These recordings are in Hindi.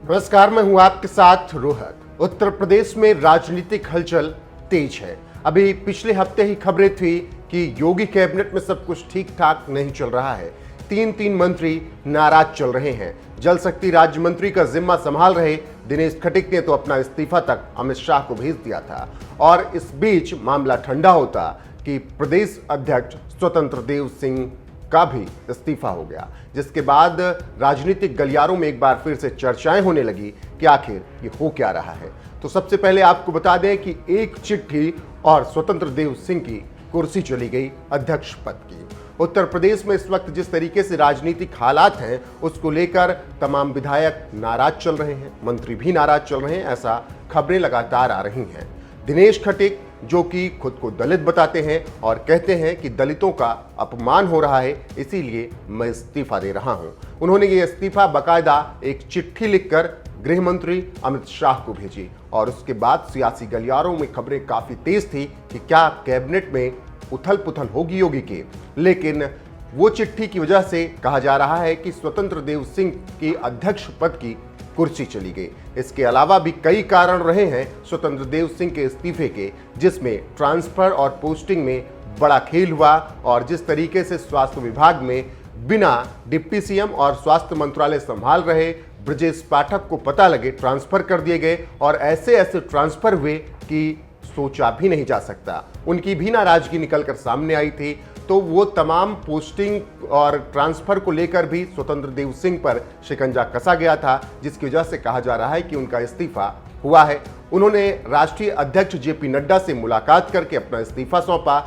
नमस्कार, मैं हूं आपके साथ रोहत। उत्तर प्रदेश में राजनीतिक हलचल तेज है। अभी पिछले हफ्ते ही खबरें थी कि योगी कैबिनेट में सब कुछ ठीक ठाक नहीं चल रहा है। तीन मंत्री नाराज चल रहे हैं। जल शक्ति राज्य मंत्री का जिम्मा संभाल रहे दिनेश खटीक ने तो अपना इस्तीफा तक अमित शाह को भेज दिया था। और इस बीच मामला ठंडा होता कि प्रदेश अध्यक्ष स्वतंत्र देव सिंह का भी इस्तीफा हो गया, जिसके बाद राजनीतिक गलियारों में एक बार फिर से चर्चाएं होने लगी कि आखिर ये हो क्या रहा है। तो सबसे पहले आपको बता दें कि एक चिट्ठी और स्वतंत्र देव सिंह की कुर्सी चली गई अध्यक्ष पद की। उत्तर प्रदेश में इस वक्त जिस तरीके से राजनीतिक हालात हैं उसको लेकर तमाम विधायक नाराज चल रहे हैं, मंत्री भी नाराज चल रहे हैं, ऐसा खबरें लगातार आ रही हैं। दिनेश खटीक जो कि खुद को दलित बताते हैं और कहते हैं कि दलितों का अपमान हो रहा है, इसीलिए मैं इस्तीफा दे रहा हूं। उन्होंने ये इस्तीफा बकायदा एक चिट्ठी लिखकर गृह मंत्री अमित शाह को भेजी और उसके बाद सियासी गलियारों में खबरें काफी तेज थी कि क्या कैबिनेट में उथल पुथल होगी योगी की। लेकिन वो चिट्ठी की वजह से कहा जा रहा है कि स्वतंत्र देव सिंह की अध्यक्ष पद की कुर्सी चली गई। इसके अलावा भी कई कारण रहे हैं स्वतंत्र देव सिंह के इस्तीफे के, जिसमें ट्रांसफर और पोस्टिंग में बड़ा खेल हुआ और जिस तरीके से स्वास्थ्य विभाग में बिना डिप्टी सीएम और स्वास्थ्य मंत्रालय संभाल रहे ब्रजेश पाठक को पता लगे ट्रांसफर कर दिए गए और ऐसे ट्रांसफर हुए कि सोचा भी नहीं जा सकता। उनकी भी नाराजगी निकलकर सामने आई थी। तो वो तमाम पोस्टिंग और ट्रांसफर को लेकर भी स्वतंत्र देव सिंह पर शिकंजा कसा गया था, जिसकी वजह से कहा जा रहा है कि उनका इस्तीफा हुआ है। उन्होंने राष्ट्रीय अध्यक्ष जेपी नड्डा से मुलाकात करके अपना इस्तीफा सौंपा।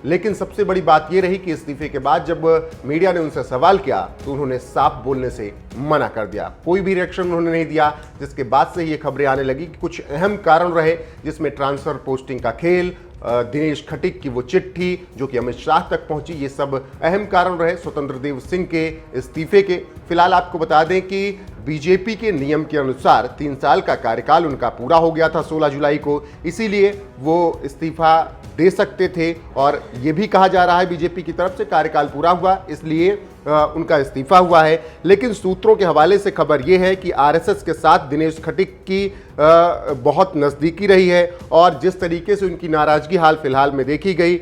लेकिन सबसे बड़ी बात यह रही कि इस्तीफे के बाद जब मीडिया ने उनसे सवाल किया तो उन्होंने साफ बोलने से मना कर दिया, कोई भी रिएक्शन उन्होंने नहीं दिया। जिसके बाद से ये खबरें आने लगी कि कुछ अहम कारण रहे, जिसमें ट्रांसफर पोस्टिंग का खेल, दिनेश खटीक की वो चिट्ठी जो कि अमित शाह तक पहुंची, ये सब अहम कारण रहे स्वतंत्र देव सिंह के इस्तीफे के। फिलहाल आपको बता दें कि बीजेपी के नियम के अनुसार 3 साल का कार्यकाल उनका पूरा हो गया था 16 जुलाई को, इसीलिए वो इस्तीफा दे सकते थे। और ये भी कहा जा रहा है बीजेपी की तरफ से कार्यकाल पूरा हुआ इसलिए उनका इस्तीफा हुआ है। लेकिन सूत्रों के हवाले से खबर यह है कि आरएसएस के साथ दिनेश खटीक की बहुत नज़दीकी रही है और जिस तरीके से उनकी नाराजगी हाल फिलहाल में देखी गई,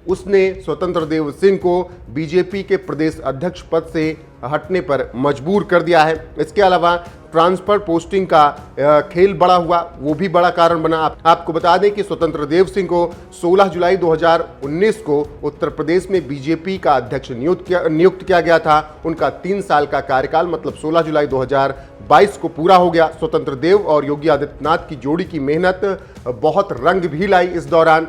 उसने स्वतंत्र देव सिंह को बीजेपी के प्रदेश अध्यक्ष पद से हटने पर मजबूर कर दिया है। इसके अलावा ट्रांसफर पोस्टिंग का खेल बड़ा हुआ, वो भी बड़ा कारण बना। आपको बता दें कि स्वतंत्र देव सिंह को 16 जुलाई 2019 को उत्तर प्रदेश में बीजेपी का अध्यक्ष नियुक्त किया गया था। उनका 3 साल का कार्यकाल मतलब 16 जुलाई 2022 को पूरा हो गया। स्वतंत्र देव और योगी आदित्यनाथ की जोड़ी की मेहनत बहुत रंग भी लाई। इस दौरान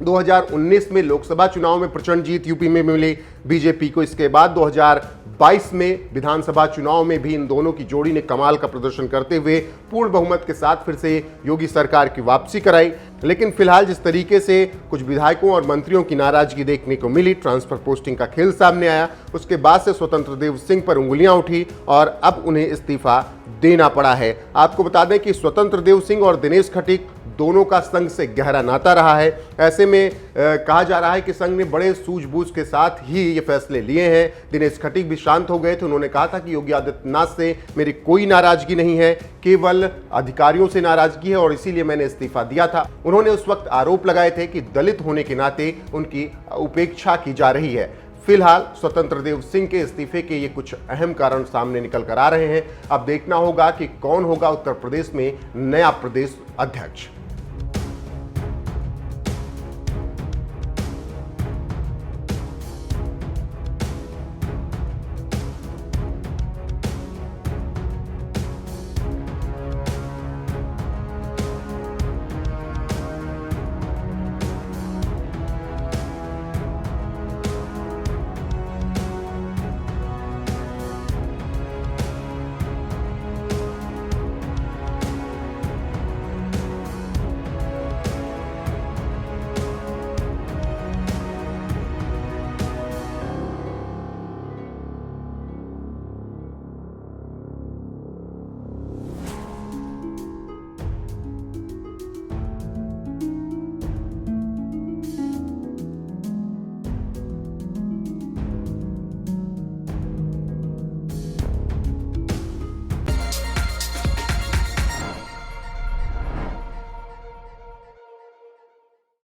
2019 में लोकसभा चुनाव में प्रचंड जीत यूपी में मिली बीजेपी को। इसके बाद 2022 में विधानसभा चुनाव में भी इन दोनों की जोड़ी ने कमाल का प्रदर्शन करते हुए पूर्ण बहुमत के साथ फिर से योगी सरकार की वापसी कराई। लेकिन फिलहाल जिस तरीके से कुछ विधायकों और मंत्रियों की नाराजगी देखने को मिली, ट्रांसफर पोस्टिंग का खेल सामने आया, उसके बाद से स्वतंत्र देव सिंह पर उंगलियां उठी और अब उन्हें इस्तीफा देना पड़ा है। आपको बता दें कि स्वतंत्र देव सिंह और दिनेश खटीक दोनों का संघ से गहरा नाता रहा है। ऐसे में कहा जा रहा है कि संघ ने बड़े सूझबूझ के साथ ही ये फैसले लिए हैं। दिनेश खटीक भी शांत हो गए थे। उन्होंने कहा था कि योगी आदित्यनाथ से मेरी कोई नाराजगी नहीं है, केवल अधिकारियों से नाराजगी है और इसीलिए मैंने इस्तीफा दिया था। उन्होंने उस वक्त आरोप लगाए थे कि दलित होने के नाते उनकी उपेक्षा की जा रही है। फिलहाल स्वतंत्र देव सिंह के इस्तीफे के ये कुछ अहम कारण सामने निकल कर आ रहे हैं। अब देखना होगा कि कौन होगा उत्तर प्रदेश में नया प्रदेश अध्यक्ष।